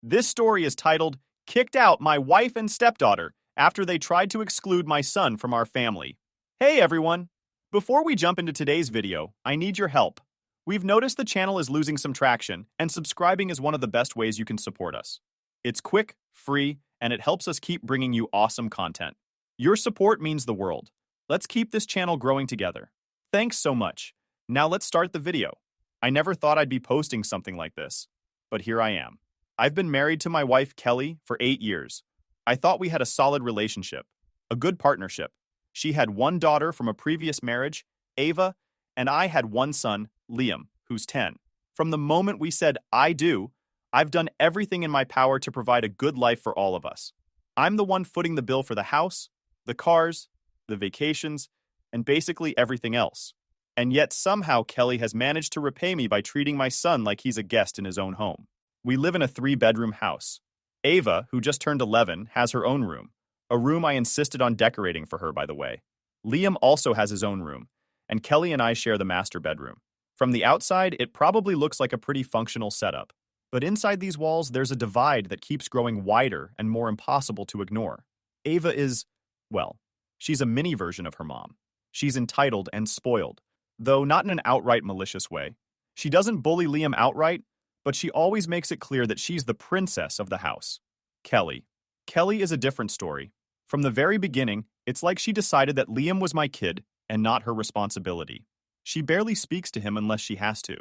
This story is titled, Kicked Out My Wife and Stepdaughter After They Tried to Exclude My Son from Our Family. Hey everyone! Before we jump into today's video, I need your help. We've noticed the channel is losing some traction, and subscribing is one of the best ways you can support us. It's quick, free, and it helps us keep bringing you awesome content. Your support means the world. Let's keep this channel growing together. Thanks so much. Now let's start the video. I never thought I'd be posting something like this, but here I am. I've been married to my wife, Kelly, for 8 years. I thought we had a solid relationship, a good partnership. She had one daughter from a previous marriage, Ava, and I had one son, Liam, who's 10. From the moment we said, I do, I've done everything in my power to provide a good life for all of us. I'm the one footing the bill for the house, the cars, the vacations, and basically everything else. And yet somehow Kelly has managed to repay me by treating my son like he's a guest in his own home. We live in a 3-bedroom house. Ava, who just turned 11, has her own room. A room I insisted on decorating for her, by the way. Liam also has his own room, and Kelly and I share the master bedroom. From the outside, it probably looks like a pretty functional setup. But inside these walls, there's a divide that keeps growing wider and more impossible to ignore. Ava is, well, she's a mini version of her mom. She's entitled and spoiled, though not in an outright malicious way. She doesn't bully Liam outright, but she always makes it clear that she's the princess of the house. Kelly. Kelly is a different story. From the very beginning, it's like she decided that Liam was my kid and not her responsibility. She barely speaks to him unless she has to.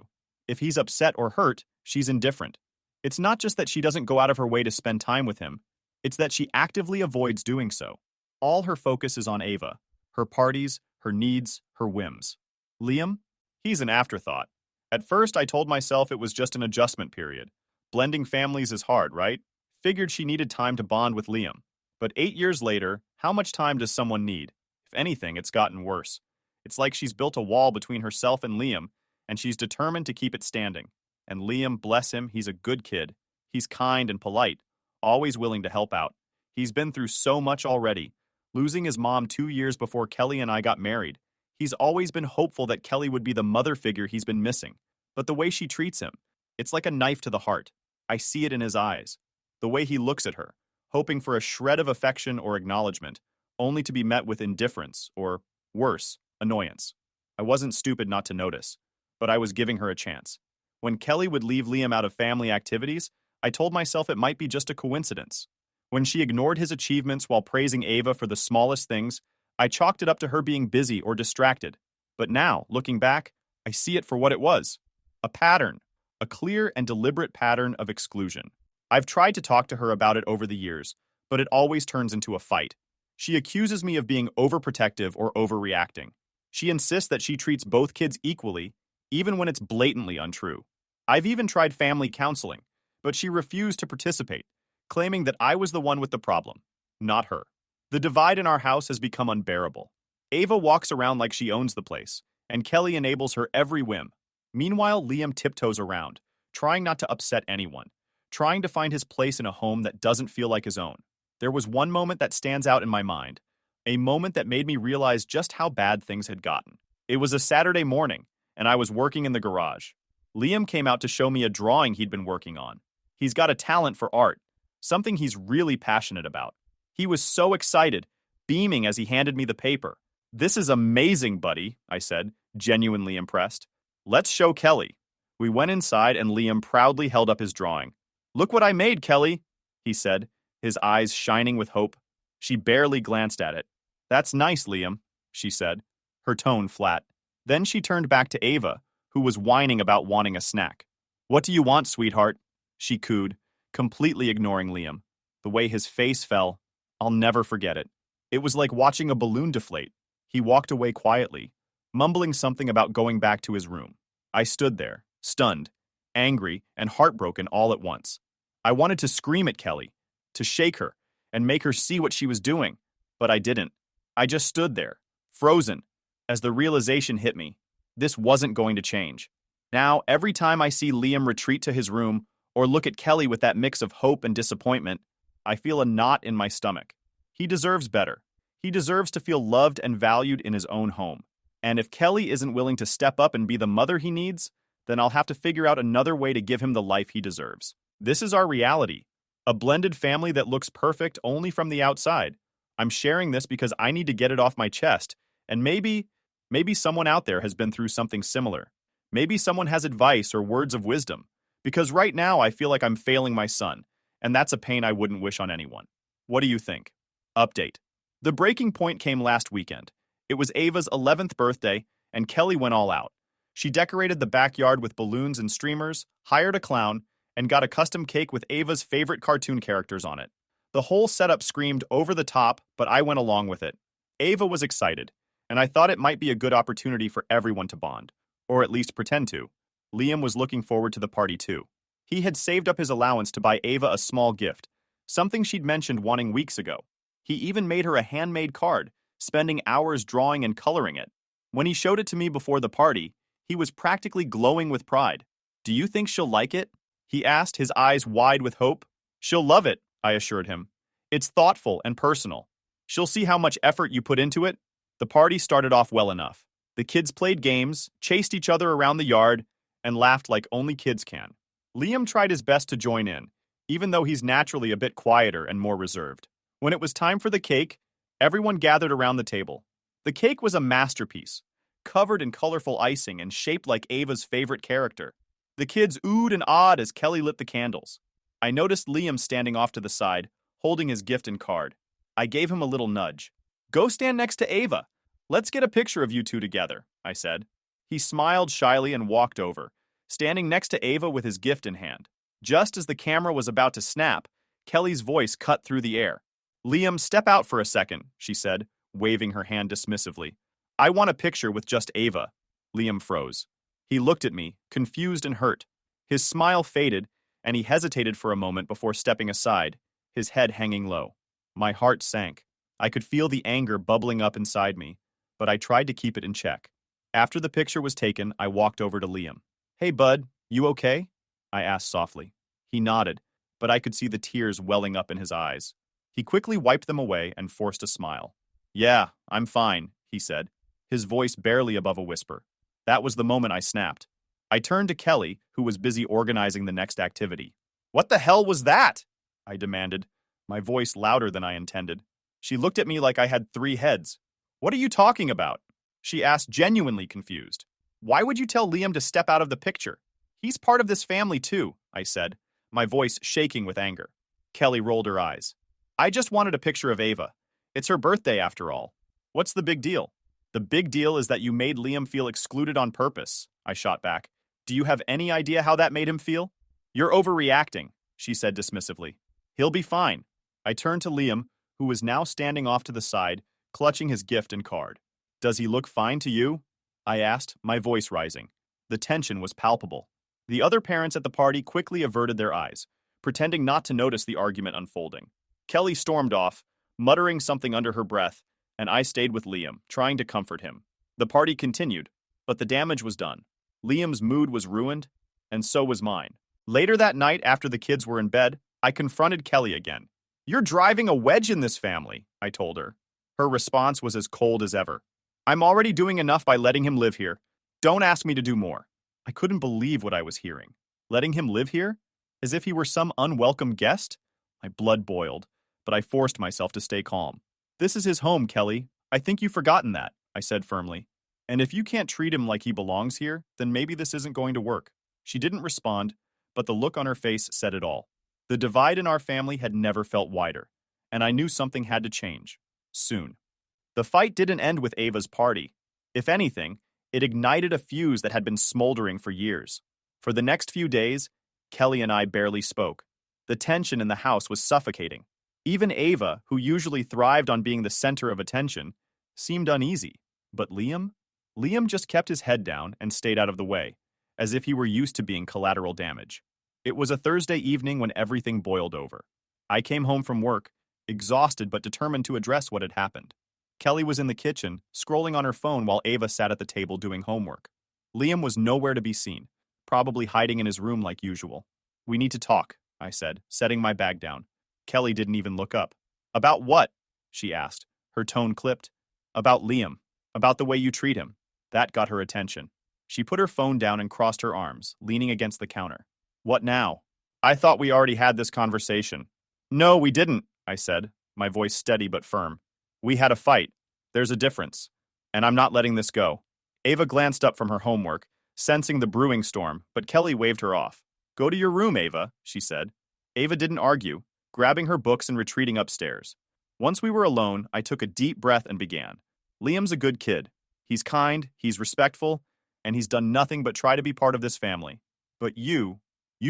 If he's upset or hurt, she's indifferent. It's not just that she doesn't go out of her way to spend time with him, it's that she actively avoids doing so. All her focus is on Ava, her parties, her needs, her whims. Liam? He's an afterthought. At first, I told myself it was just an adjustment period. Blending families is hard, right? Figured she needed time to bond with Liam. But 8 years later, how much time does someone need? If anything, it's gotten worse. It's like she's built a wall between herself and Liam, and she's determined to keep it standing. And Liam, bless him, he's a good kid. He's kind and polite, always willing to help out. He's been through so much already. Losing his mom 2 years before Kelly and I got married. He's always been hopeful that Kelly would be the mother figure he's been missing. But the way she treats him, it's like a knife to the heart. I see it in his eyes. The way he looks at her, hoping for a shred of affection or acknowledgement, only to be met with indifference or, worse, annoyance. I wasn't stupid not to notice, but I was giving her a chance. When Kelly would leave Liam out of family activities, I told myself it might be just a coincidence. When she ignored his achievements while praising Ava for the smallest things, I chalked it up to her being busy or distracted. But now, looking back, I see it for what it was. A pattern. A clear and deliberate pattern of exclusion. I've tried to talk to her about it over the years, but it always turns into a fight. She accuses me of being overprotective or overreacting. She insists that she treats both kids equally, even when it's blatantly untrue. I've even tried family counseling, but she refused to participate, claiming that I was the one with the problem, not her. The divide in our house has become unbearable. Ava walks around like she owns the place, and Kelly enables her every whim. Meanwhile, Liam tiptoes around, trying not to upset anyone, trying to find his place in a home that doesn't feel like his own. There was one moment that stands out in my mind, a moment that made me realize just how bad things had gotten. It was a Saturday morning, and I was working in the garage. Liam came out to show me a drawing he'd been working on. He's got a talent for art, something he's really passionate about. He was so excited, beaming as he handed me the paper. "This is amazing, buddy," I said, genuinely impressed. "Let's show Kelly." We went inside and Liam proudly held up his drawing. "Look what I made, Kelly," he said, his eyes shining with hope. She barely glanced at it. "That's nice, Liam," she said, her tone flat. Then she turned back to Ava, who was whining about wanting a snack. "What do you want, sweetheart?" she cooed, completely ignoring Liam. The way his face fell, I'll never forget it. It was like watching a balloon deflate. He walked away quietly, mumbling something about going back to his room. I stood there, stunned, angry, and heartbroken all at once. I wanted to scream at Kelly, to shake her, and make her see what she was doing, but I didn't. I just stood there, frozen, as the realization hit me. This wasn't going to change. Now, every time I see Liam retreat to his room or look at Kelly with that mix of hope and disappointment, I feel a knot in my stomach. He deserves better. He deserves to feel loved and valued in his own home. And if Kelly isn't willing to step up and be the mother he needs, then I'll have to figure out another way to give him the life he deserves. This is our reality. A blended family that looks perfect only from the outside. I'm sharing this because I need to get it off my chest, and maybe someone out there has been through something similar. Maybe someone has advice or words of wisdom. Because right now I feel like I'm failing my son, and that's a pain I wouldn't wish on anyone. What do you think? Update. The breaking point came last weekend. It was Ava's 11th birthday, and Kelly went all out. She decorated the backyard with balloons and streamers, hired a clown, and got a custom cake with Ava's favorite cartoon characters on it. The whole setup screamed over the top, but I went along with it. Ava was excited, and I thought it might be a good opportunity for everyone to bond, or at least pretend to. Liam was looking forward to the party too. He had saved up his allowance to buy Ava a small gift, something she'd mentioned wanting weeks ago. He even made her a handmade card, spending hours drawing and coloring it. When he showed it to me before the party, he was practically glowing with pride. "Do you think she'll like it?" he asked, his eyes wide with hope. "She'll love it," I assured him. "It's thoughtful and personal. She'll see how much effort you put into it." The party started off well enough. The kids played games, chased each other around the yard, and laughed like only kids can. Liam tried his best to join in, even though he's naturally a bit quieter and more reserved. When it was time for the cake, everyone gathered around the table. The cake was a masterpiece, covered in colorful icing and shaped like Ava's favorite character. The kids oohed and awed as Kelly lit the candles. I noticed Liam standing off to the side, holding his gift and card. I gave him a little nudge. "Go stand next to Ava. Let's get a picture of you two together," I said. He smiled shyly and walked over, standing next to Ava with his gift in hand. Just as the camera was about to snap, Kelly's voice cut through the air. "Liam, step out for a second," she said, waving her hand dismissively. "I want a picture with just Ava." Liam froze. He looked at me, confused and hurt. His smile faded, and he hesitated for a moment before stepping aside, his head hanging low. My heart sank. I could feel the anger bubbling up inside me, but I tried to keep it in check. After the picture was taken, I walked over to Liam. "Hey, bud, you okay?" I asked softly. He nodded, but I could see the tears welling up in his eyes. He quickly wiped them away and forced a smile. "Yeah, I'm fine," he said, his voice barely above a whisper. That was the moment I snapped. I turned to Kelly, who was busy organizing the next activity. "What the hell was that?" I demanded, my voice louder than I intended. She looked at me like I had 3 heads. "What are you talking about?" she asked, genuinely confused. "Why would you tell Liam to step out of the picture? He's part of this family too," I said, my voice shaking with anger. Kelly rolled her eyes. "I just wanted a picture of Ava. It's her birthday after all. What's the big deal?" "The big deal is that you made Liam feel excluded on purpose," I shot back. "Do you have any idea how that made him feel?" "You're overreacting," she said dismissively. "He'll be fine." I turned to Liam, who was now standing off to the side, clutching his gift and card. "Does he look fine to you?" I asked, my voice rising. The tension was palpable. The other parents at the party quickly averted their eyes, pretending not to notice the argument unfolding. Kelly stormed off, muttering something under her breath, and I stayed with Liam, trying to comfort him. The party continued, but the damage was done. Liam's mood was ruined, and so was mine. Later that night, after the kids were in bed, I confronted Kelly again. "You're driving a wedge in this family," I told her. Her response was as cold as ever. "I'm already doing enough by letting him live here. Don't ask me to do more." I couldn't believe what I was hearing. Letting him live here? As if he were some unwelcome guest? My blood boiled, but I forced myself to stay calm. "This is his home, Kelly. I think you've forgotten that," I said firmly. "And if you can't treat him like he belongs here, then maybe this isn't going to work." She didn't respond, but the look on her face said it all. The divide in our family had never felt wider, and I knew something had to change. Soon. The fight didn't end with Ava's party. If anything, it ignited a fuse that had been smoldering for years. For the next few days, Kelly and I barely spoke. The tension in the house was suffocating. Even Ava, who usually thrived on being the center of attention, seemed uneasy. But Liam? Liam just kept his head down and stayed out of the way, as if he were used to being collateral damage. It was a Thursday evening when everything boiled over. I came home from work, exhausted but determined to address what had happened. Kelly was in the kitchen, scrolling on her phone while Ava sat at the table doing homework. Liam was nowhere to be seen, probably hiding in his room like usual. "We need to talk," I said, setting my bag down. Kelly didn't even look up. "About what?" she asked, her tone clipped. "About Liam. About the way you treat him." That got her attention. She put her phone down and crossed her arms, leaning against the counter. "What now?" "I thought we already had this conversation," No, we didn't, I said, my voice steady but firm. We had a fight. There's a difference. And I'm not letting this go. Ava glanced up from her homework, sensing the brewing storm, but Kelly waved her off. Go to your room, Ava, she said. Ava didn't argue, grabbing her books and retreating upstairs. Once we were alone, I took a deep breath and began. Liam's a good kid. He's kind, he's respectful, and he's done nothing but try to be part of this family. But you've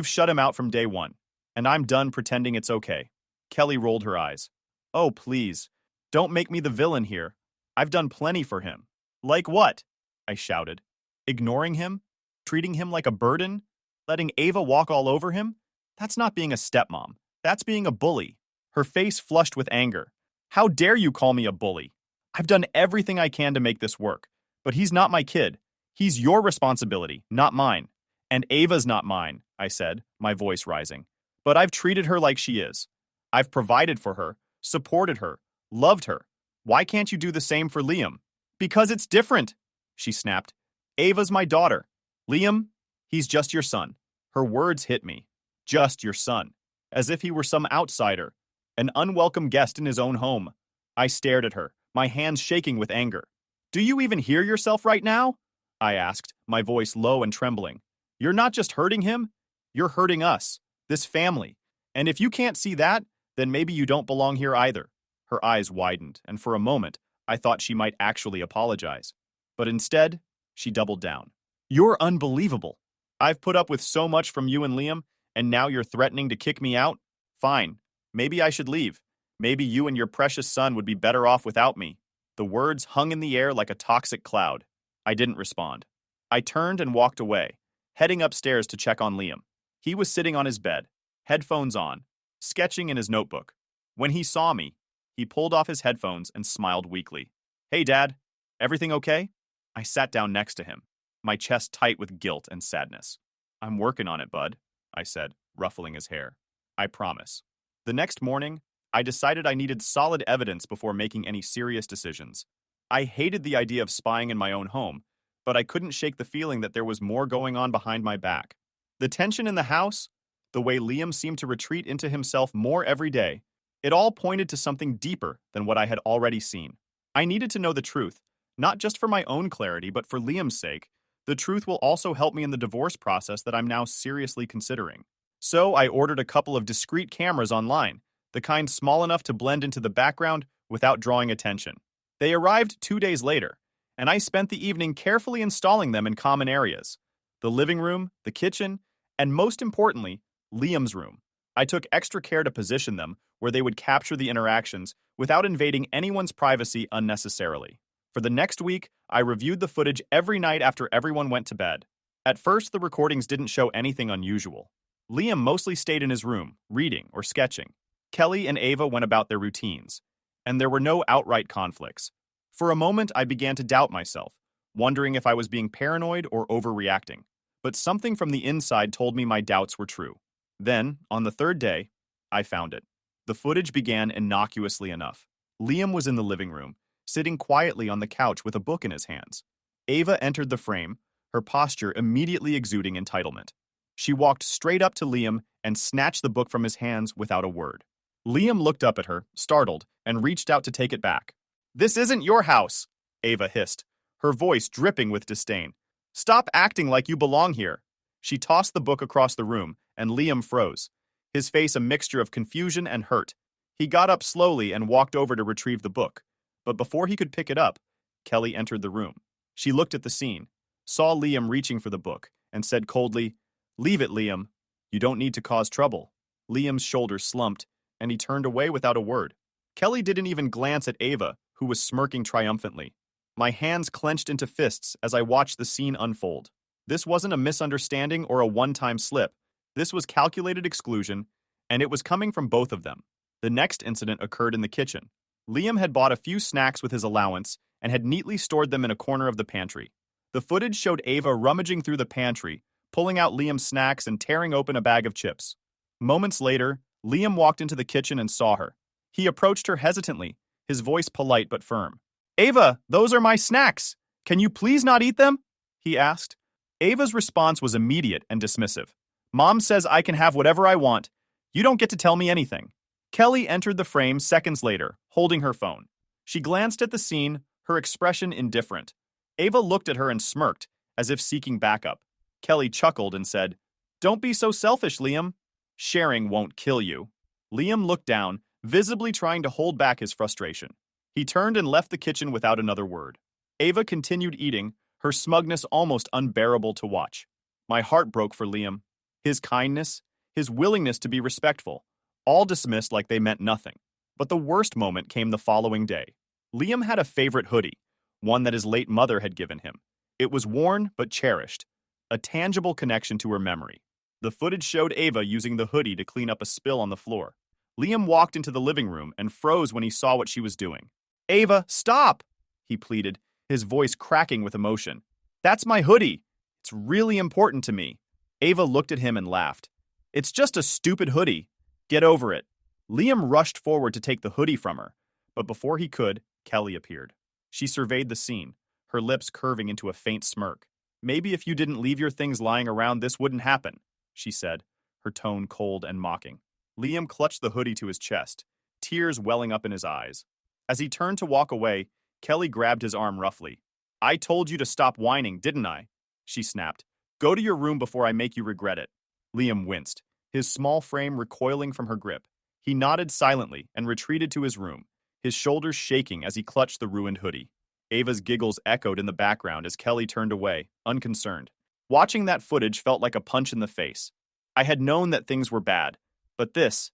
shut him out from day one, and I'm done pretending it's okay. Kelly rolled her eyes. Oh, please, don't make me the villain here. I've done plenty for him. Like what? I shouted. Ignoring him? Treating him like a burden? Letting Ava walk all over him? That's not being a stepmom. That's being a bully. Her face flushed with anger. How dare you call me a bully? I've done everything I can to make this work, but he's not my kid. He's your responsibility, not mine. And Ava's not mine, I said, my voice rising. But I've treated her like she is. I've provided for her, supported her, loved her. Why can't you do the same for Liam? Because it's different, she snapped. Ava's my daughter. Liam, he's just your son. Her words hit me. Just your son. As if he were some outsider, an unwelcome guest in his own home. I stared at her, my hands shaking with anger. Do you even hear yourself right now? I asked, my voice low and trembling. You're not just hurting him, you're hurting us, this family. And if you can't see that, then maybe you don't belong here either. Her eyes widened, and for a moment, I thought she might actually apologize. But instead, she doubled down. You're unbelievable. I've put up with so much from you and Liam, and now you're threatening to kick me out? Fine. Maybe I should leave. Maybe you and your precious son would be better off without me. The words hung in the air like a toxic cloud. I didn't respond. I turned and walked away, heading upstairs to check on Liam. He was sitting on his bed, headphones on, sketching in his notebook. When he saw me, he pulled off his headphones and smiled weakly. Hey, Dad, everything okay? I sat down next to him, my chest tight with guilt and sadness. I'm working on it, bud, I said, ruffling his hair. I promise. The next morning, I decided I needed solid evidence before making any serious decisions. I hated the idea of spying in my own home, but I couldn't shake the feeling that there was more going on behind my back. The tension in the house, the way Liam seemed to retreat into himself more every day, it all pointed to something deeper than what I had already seen. I needed to know the truth, not just for my own clarity, but for Liam's sake. The truth will also help me in the divorce process that I'm now seriously considering. So I ordered a couple of discreet cameras online, the kind small enough to blend into the background without drawing attention. They arrived 2 days later, and I spent the evening carefully installing them in common areas. The living room, the kitchen, and most importantly, Liam's room. I took extra care to position them where they would capture the interactions without invading anyone's privacy unnecessarily. For the next week, I reviewed the footage every night after everyone went to bed. At first, the recordings didn't show anything unusual. Liam mostly stayed in his room, reading or sketching. Kelly and Ava went about their routines, and there were no outright conflicts. For a moment, I began to doubt myself, wondering if I was being paranoid or overreacting. But something from the inside told me my doubts were true. Then, on the third day, I found it. The footage began innocuously enough. Liam was in the living room, sitting quietly on the couch with a book in his hands. Ava entered the frame, her posture immediately exuding entitlement. She walked straight up to Liam and snatched the book from his hands without a word. Liam looked up at her, startled, and reached out to take it back. "This isn't your house," Ava hissed, her voice dripping with disdain. "Stop acting like you belong here." She tossed the book across the room, and Liam froze, his face a mixture of confusion and hurt. He got up slowly and walked over to retrieve the book. But before he could pick it up, Kelly entered the room. She looked at the scene, saw Liam reaching for the book, and said coldly, "Leave it, Liam. You don't need to cause trouble." Liam's shoulders slumped, and he turned away without a word. Kelly didn't even glance at Ava, who was smirking triumphantly. My hands clenched into fists as I watched the scene unfold. This wasn't a misunderstanding or a one-time slip. This was calculated exclusion, and it was coming from both of them. The next incident occurred in the kitchen. Liam had bought a few snacks with his allowance and had neatly stored them in a corner of the pantry. The footage showed Ava rummaging through the pantry, pulling out Liam's snacks and tearing open a bag of chips. Moments later, Liam walked into the kitchen and saw her. He approached her hesitantly, his voice polite but firm. "Ava, those are my snacks. Can you please not eat them?" he asked. Ava's response was immediate and dismissive. "Mom says I can have whatever I want. You don't get to tell me anything." Kelly entered the frame seconds later, holding her phone. She glanced at the scene, her expression indifferent. Ava looked at her and smirked, as if seeking backup. Kelly chuckled and said, "Don't be so selfish, Liam. Sharing won't kill you." Liam looked down, visibly trying to hold back his frustration. He turned and left the kitchen without another word. Ava continued eating, her smugness almost unbearable to watch. My heart broke for Liam. His kindness, his willingness to be respectful, all dismissed like they meant nothing. But the worst moment came the following day. Liam had a favorite hoodie, one that his late mother had given him. It was worn but cherished, a tangible connection to her memory. The footage showed Ava using the hoodie to clean up a spill on the floor. Liam walked into the living room and froze when he saw what she was doing. "Ava, stop!" he pleaded, his voice cracking with emotion. "That's my hoodie. It's really important to me." Ava looked at him and laughed. "It's just a stupid hoodie. Get over it." Liam rushed forward to take the hoodie from her, but before he could, Kelly appeared. She surveyed the scene, her lips curving into a faint smirk. "Maybe if you didn't leave your things lying around, this wouldn't happen," she said, her tone cold and mocking. Liam clutched the hoodie to his chest, tears welling up in his eyes. As he turned to walk away, Kelly grabbed his arm roughly. "I told you to stop whining, didn't I?" she snapped. "Go to your room before I make you regret it." Liam winced, his small frame recoiling from her grip. He nodded silently and retreated to his room, his shoulders shaking as he clutched the ruined hoodie. Ava's giggles echoed in the background as Kelly turned away, unconcerned. Watching that footage felt like a punch in the face. I had known that things were bad, but this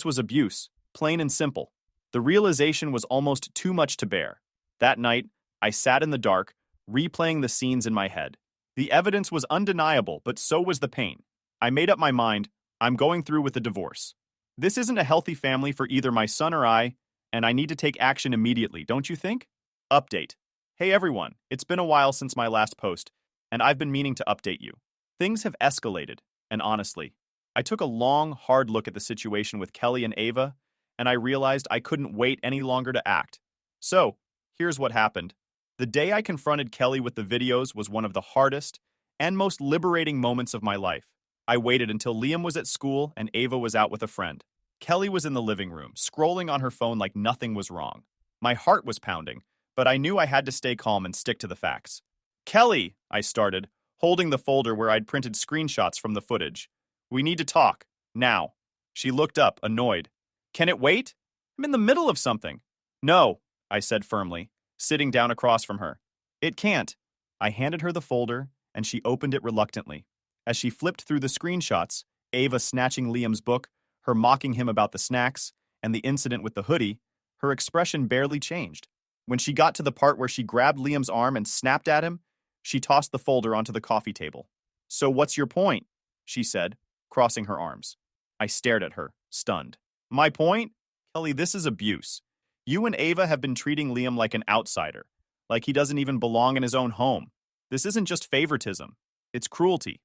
was abuse, plain and simple. The realization was almost too much to bear. That night, I sat in the dark, replaying the scenes in my head. The evidence was undeniable, but so was the pain. I made up my mind, I'm going through with the divorce. This isn't a healthy family for either my son or I, and I need to take action immediately, don't you think? Update. Hey everyone, it's been a while since my last post, and I've been meaning to update you. Things have escalated, and honestly, I took a long, hard look at the situation with Kelly and Ava, and I realized I couldn't wait any longer to act. So, here's what happened. The day I confronted Kelly with the videos was one of the hardest and most liberating moments of my life. I waited until Liam was at school and Ava was out with a friend. Kelly was in the living room, scrolling on her phone like nothing was wrong. My heart was pounding, but I knew I had to stay calm and stick to the facts. "Kelly," I started, holding the folder where I'd printed screenshots from the footage. "We need to talk. Now." She looked up, annoyed. "Can it wait? I'm in the middle of something." "No," I said firmly, sitting down across from her. "It can't." I handed her the folder, and she opened it reluctantly. As she flipped through the screenshots, Ava snatching Liam's book, her mocking him about the snacks, and the incident with the hoodie, her expression barely changed. When she got to the part where she grabbed Liam's arm and snapped at him, she tossed the folder onto the coffee table. "So what's your point?" she said, crossing her arms. I stared at her, stunned. "My point? Kelly, this is abuse. You and Ava have been treating Liam like an outsider, like he doesn't even belong in his own home. This isn't just favoritism. It's cruelty."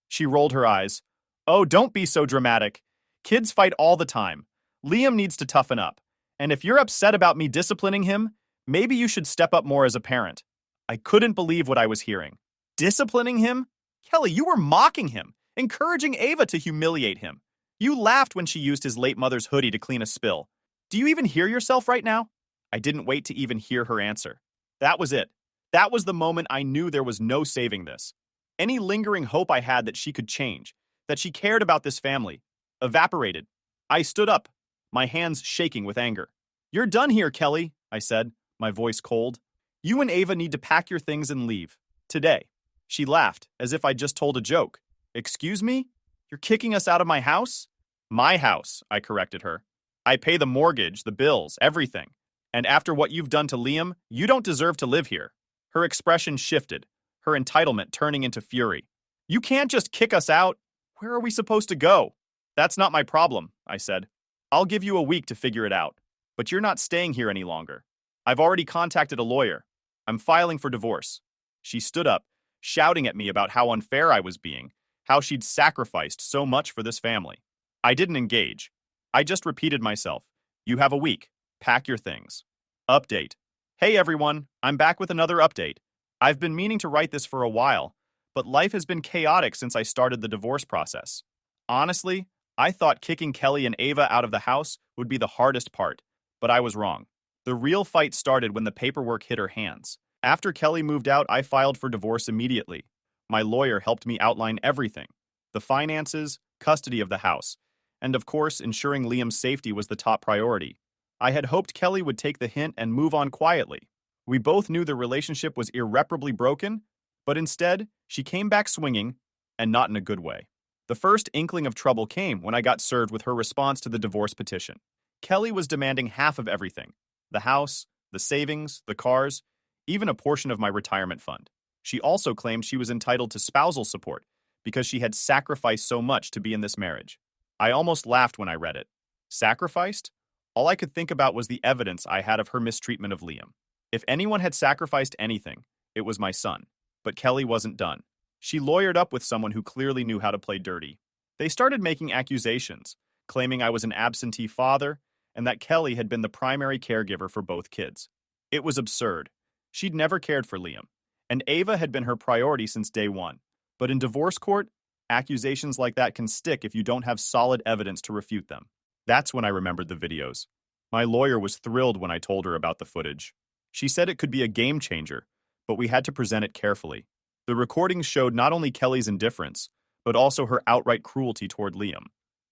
She rolled her eyes. "Oh, don't be so dramatic. Kids fight all the time. Liam needs to toughen up. And if you're upset about me disciplining him, maybe you should step up more as a parent." I couldn't believe what I was hearing. Disciplining him? Kelly, you were mocking him, encouraging Ava to humiliate him. You laughed when she used his late mother's hoodie to clean a spill. Do you even hear yourself right now? I didn't wait to even hear her answer. That was it. That was the moment I knew there was no saving this. Any lingering hope I had that she could change, that she cared about this family, evaporated. I stood up, my hands shaking with anger. "You're done here, Kelly," I said, my voice cold. "You and Ava need to pack your things and leave. Today." She laughed, as if I'd just told a joke. "Excuse me? You're kicking us out of my house?" "My house," I corrected her. "I pay the mortgage, the bills, everything. And after what you've done to Liam, you don't deserve to live here." Her expression shifted, her entitlement turning into fury. "You can't just kick us out. Where are we supposed to go?" "That's not my problem," I said. "I'll give you a week to figure it out. But you're not staying here any longer. I've already contacted a lawyer. I'm filing for divorce." She stood up, shouting at me about how unfair I was being, how she'd sacrificed so much for this family. I didn't engage. I just repeated myself. "You have a week. Pack your things." Update. Hey everyone, I'm back with another update. I've been meaning to write this for a while, but life has been chaotic since I started the divorce process. Honestly, I thought kicking Kelly and Ava out of the house would be the hardest part, but I was wrong. The real fight started when the paperwork hit her hands. After Kelly moved out, I filed for divorce immediately. My lawyer helped me outline everything: the finances, custody of the house, and of course, ensuring Liam's safety was the top priority. I had hoped Kelly would take the hint and move on quietly. We both knew the relationship was irreparably broken, but instead, she came back swinging, and not in a good way. The first inkling of trouble came when I got served with her response to the divorce petition. Kelly was demanding half of everything: the house, the savings, the cars, even a portion of my retirement fund. She also claimed she was entitled to spousal support because she had sacrificed so much to be in this marriage. I almost laughed when I read it. Sacrificed? All I could think about was the evidence I had of her mistreatment of Liam. If anyone had sacrificed anything, it was my son. But Kelly wasn't done. She lawyered up with someone who clearly knew how to play dirty. They started making accusations, claiming I was an absentee father and that Kelly had been the primary caregiver for both kids. It was absurd. She'd never cared for Liam, and Ava had been her priority since day one. But in divorce court, accusations like that can stick if you don't have solid evidence to refute them. That's when I remembered the videos. My lawyer was thrilled when I told her about the footage. She said it could be a game changer, but we had to present it carefully. The recordings showed not only Kelly's indifference, but also her outright cruelty toward Liam.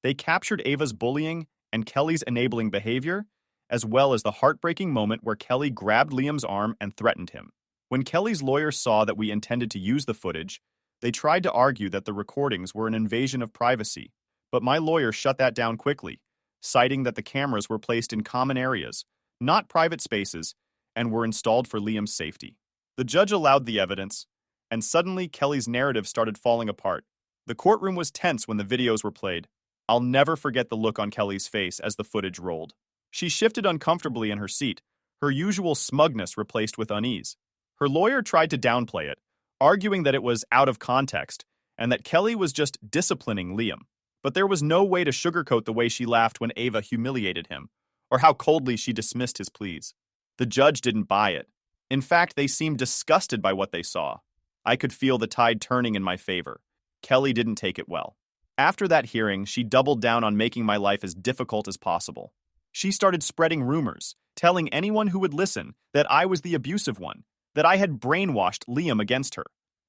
They captured Ava's bullying and Kelly's enabling behavior, as well as the heartbreaking moment where Kelly grabbed Liam's arm and threatened him. When Kelly's lawyer saw that we intended to use the footage, they tried to argue that the recordings were an invasion of privacy, but my lawyer shut that down quickly, citing that the cameras were placed in common areas, not private spaces, and were installed for Liam's safety. The judge allowed the evidence, and suddenly Kelly's narrative started falling apart. The courtroom was tense when the videos were played. I'll never forget the look on Kelly's face as the footage rolled. She shifted uncomfortably in her seat, her usual smugness replaced with unease. Her lawyer tried to downplay it, arguing that it was out of context and that Kelly was just disciplining Liam. But there was no way to sugarcoat the way she laughed when Ava humiliated him, or how coldly she dismissed his pleas. The judge didn't buy it. In fact, they seemed disgusted by what they saw. I could feel the tide turning in my favor. Kelly didn't take it well. After that hearing, she doubled down on making my life as difficult as possible. She started spreading rumors, telling anyone who would listen that I was the abusive one, that I had brainwashed Liam against her.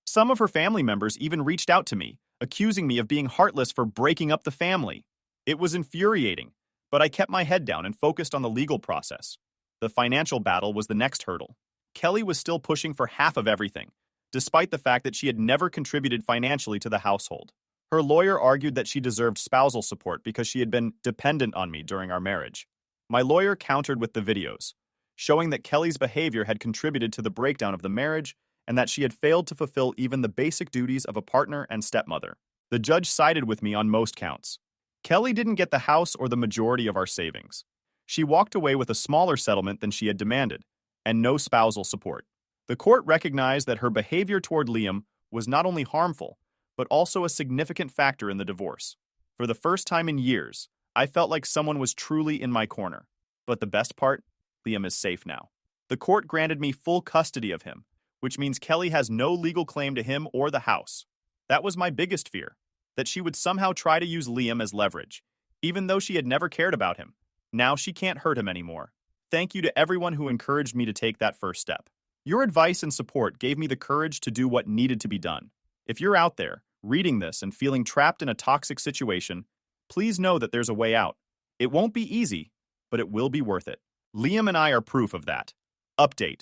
Some of her family members even reached out to me, accusing me of being heartless for breaking up the family. It was infuriating, but I kept my head down and focused on the legal process. The financial battle was the next hurdle. Kelly was still pushing for half of everything, despite the fact that she had never contributed financially to the household. Her lawyer argued that she deserved spousal support because she had been dependent on me during our marriage. My lawyer countered with the videos, showing that Kelly's behavior had contributed to the breakdown of the marriage and that she had failed to fulfill even the basic duties of a partner and stepmother. The judge sided with me on most counts. Kelly didn't get the house or the majority of our savings. She walked away with a smaller settlement than she had demanded, and no spousal support. The court recognized that her behavior toward Liam was not only harmful, but also a significant factor in the divorce. For the first time in years, I felt like someone was truly in my corner. But the best part? Liam is safe now. The court granted me full custody of him, which means Kelly has no legal claim to him or the house. That was my biggest fear, that she would somehow try to use Liam as leverage, even though she had never cared about him. Now she can't hurt him anymore. Thank you to everyone who encouraged me to take that first step. Your advice and support gave me the courage to do what needed to be done. If you're out there, reading this and feeling trapped in a toxic situation, please know that there's a way out. It won't be easy, but it will be worth it. Liam and I are proof of that. Update.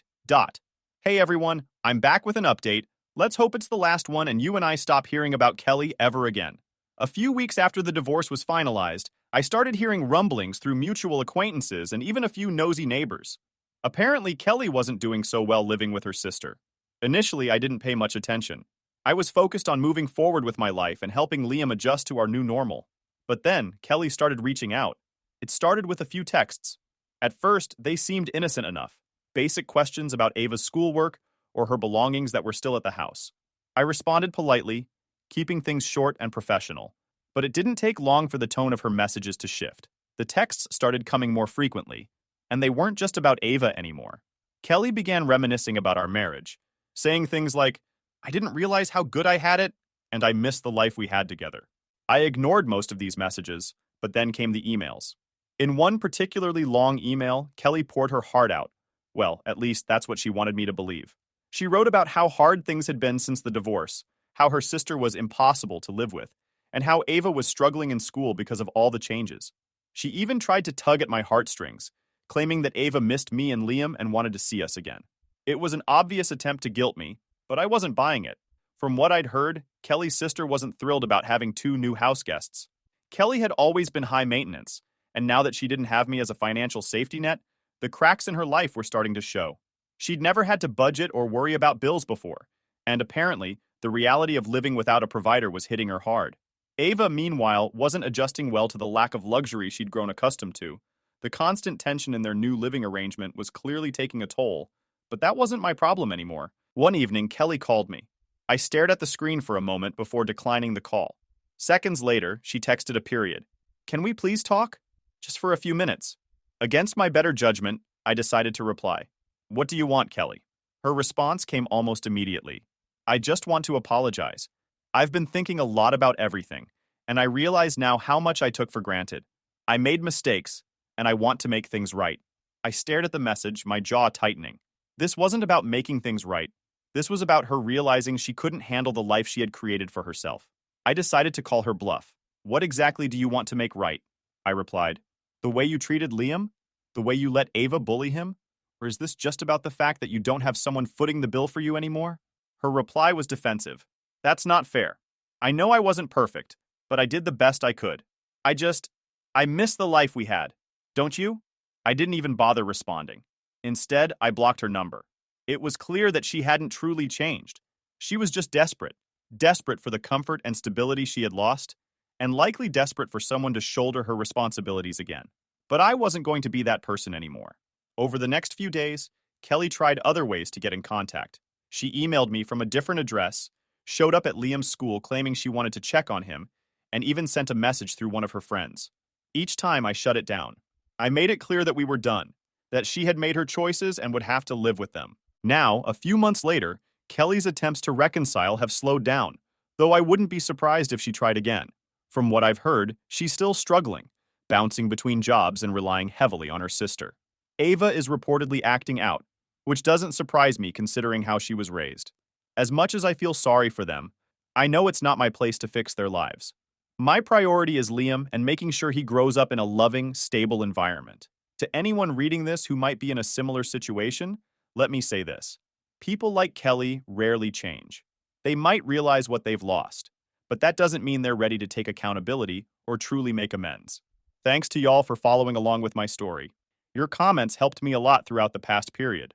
Hey everyone, I'm back with an update. Let's hope it's the last one and you and I stop hearing about Kelly ever again. A few weeks after the divorce was finalized, I started hearing rumblings through mutual acquaintances and even a few nosy neighbors. Apparently, Kelly wasn't doing so well living with her sister. Initially, I didn't pay much attention. I was focused on moving forward with my life and helping Liam adjust to our new normal. But then, Kelly started reaching out. It started with a few texts. At first, they seemed innocent enough. Basic questions about Ava's schoolwork or her belongings that were still at the house. I responded politely, keeping things short and professional. But it didn't take long for the tone of her messages to shift. The texts started coming more frequently, and they weren't just about Ava anymore. Kelly began reminiscing about our marriage, saying things like, "I didn't realize how good I had it, and I miss the life we had together." I ignored most of these messages, but then came the emails. In one particularly long email, Kelly poured her heart out. Well, at least that's what she wanted me to believe. She wrote about how hard things had been since the divorce, how her sister was impossible to live with, and how Ava was struggling in school because of all the changes. She even tried to tug at my heartstrings, claiming that Ava missed me and Liam and wanted to see us again. It was an obvious attempt to guilt me, but I wasn't buying it. From what I'd heard, Kelly's sister wasn't thrilled about having two new house guests. Kelly had always been high maintenance, and now that she didn't have me as a financial safety net, the cracks in her life were starting to show. She'd never had to budget or worry about bills before, and apparently, the reality of living without a provider was hitting her hard. Ava, meanwhile, wasn't adjusting well to the lack of luxury she'd grown accustomed to. The constant tension in their new living arrangement was clearly taking a toll, but that wasn't my problem anymore. One evening, Kelly called me. I stared at the screen for a moment before declining the call. Seconds later, she texted a period. "Can we please talk? Just for a few minutes." Against my better judgment, I decided to reply. "What do you want, Kelly?" Her response came almost immediately. "I just want to apologize. I've been thinking a lot about everything, and I realize now how much I took for granted. I made mistakes, and I want to make things right." I stared at the message, my jaw tightening. This wasn't about making things right. This was about her realizing she couldn't handle the life she had created for herself. I decided to call her bluff. "What exactly do you want to make right?" I replied. "The way you treated Liam? The way you let Ava bully him? Or is this just about the fact that you don't have someone footing the bill for you anymore?" Her reply was defensive. "That's not fair. I know I wasn't perfect, but I did the best I could. I miss the life we had. Don't you?" I didn't even bother responding. Instead, I blocked her number. It was clear that she hadn't truly changed. She was just desperate. Desperate for the comfort and stability she had lost, and likely desperate for someone to shoulder her responsibilities again. But I wasn't going to be that person anymore. Over the next few days, Kelly tried other ways to get in contact. She emailed me from a different address, showed up at Liam's school claiming she wanted to check on him, and even sent a message through one of her friends. Each time I shut it down. I made it clear that we were done, that she had made her choices and would have to live with them. Now, a few months later, Kelly's attempts to reconcile have slowed down, though I wouldn't be surprised if she tried again. From what I've heard, she's still struggling, bouncing between jobs and relying heavily on her sister. Ava is reportedly acting out, which doesn't surprise me considering how she was raised. As much as I feel sorry for them, I know it's not my place to fix their lives. My priority is Liam and making sure he grows up in a loving, stable environment. To anyone reading this who might be in a similar situation, let me say this. People like Kelly rarely change. They might realize what they've lost, but that doesn't mean they're ready to take accountability or truly make amends. Thanks to y'all for following along with my story. Your comments helped me a lot throughout the past period.